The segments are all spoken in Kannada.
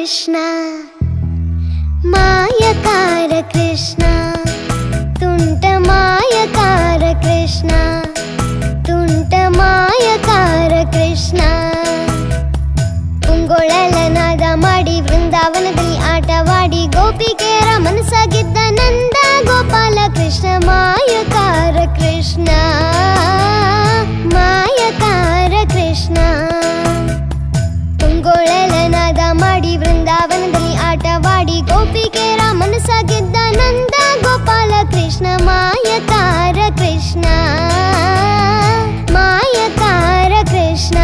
कृष्ण मायकार कृष्ण ತುಂಟ ಮಾಯಕಾರ ಕೃಷ್ಣ ತುಂಟ ಮಾಯಕಾರ ಕೃಷ್ಣ ಪುಂಗೊಳಲನಾದ ಮಾಡಿ ವೃಂದಾವನದಲ್ಲಿ ಆಟವಾಡಿ ಗೋಪಿಕೆಯರ ಮನಸ್ಸಾಗಿದ್ದ ನಂದ ಗೋಪಾಲ ಕೃಷ್ಣ ಮಾಯಕಾರ ಕೃಷ್ಣ ಮಾಯಕಾರ ಕೃಷ್ಣ ಪುಂಗೊಳಲನಾದ ಮಾಡಿ ವೃಂದಾವನದಲ್ಲಿ ಆಟವಾಡಿ ಗೋಪಿಕೆಯರ ಮನಸ್ಸಾಗಿದ್ದ ನಂದ ಗೋಪಾಲ ಕೃಷ್ಣ ಮಾಯಕಾರ ಕೃಷ್ಣ ಮಾಯಕಾರ ಕೃಷ್ಣ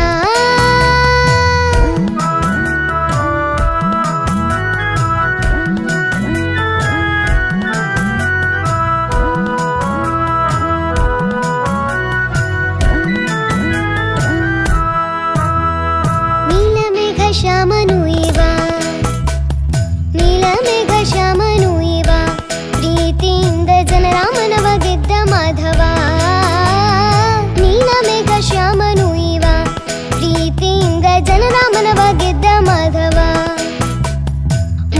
ನೀಲಮೇಘ ಶ್ಯಾಮನು ಇವ ನೀಲಮೇಘ ಶ್ಯಾಮನು ಇವ ಪ್ರೀತಿಯಿಂದ ಜನರಾಮನವ ಗೆದ್ದ ಮಾಧವ ನೀಲಮೇಘ ಶ್ಯಾಮನು ಇವ ಪ್ರೀತಿಯಿಂದ ಜನರಾಮನವ ಗೆದ್ದ ಮಾಧವ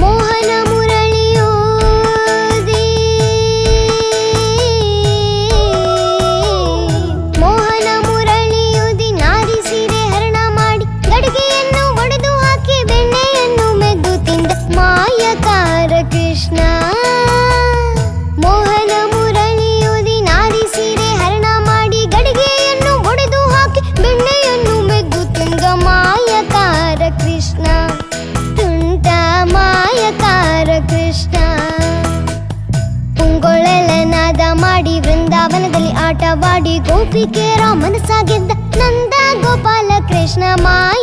ಮೋಹನ ಮುರಳಿಯೂದಿ ಮೋಹನ ಮುರಳಿಯೂದಿ ನಾರಿ ಸೀರೆ ಹರಣ ಮಾಡಿ ಗಡಿಗೆಯನ್ನು ಒಡೆದು ಹಾಕಿ ಬೆಣ್ಣೆಯನ್ನು ಮೆದ್ದು ತಿಂದ ಮಾಯಕಾರ ಕೃಷ್ಣ ಮೋಹನ ಮುರಳಿಯೂದಿ ನಾರಿ ಸೀರೆ ಹರಣ ಮಾಡಿ ಗಡಿಗೆಯನ್ನು ಒಡೆದು ಹಾಕಿ ಬೆಣ್ಣೆಯನ್ನು ಮೆದ್ದು ತಿಂದ ಮಾಯಕಾರ ಕೃಷ್ಣ ತುಂಟ ಮಾಯಕಾರ ಕೃಷ್ಣ ಪುಂಗೊಳಲನಾದ ಮಾಡಿ ವೃಂದಾವನದಲ್ಲಿ ಆಟವಾಡಿ ಗೋಪಿಕೆಯರ ಮನಸ್ಸಾಗಿದ್ದ ನಂದ ಗೋಪಾಲ ಕೃಷ್ಣ ಮಾಯ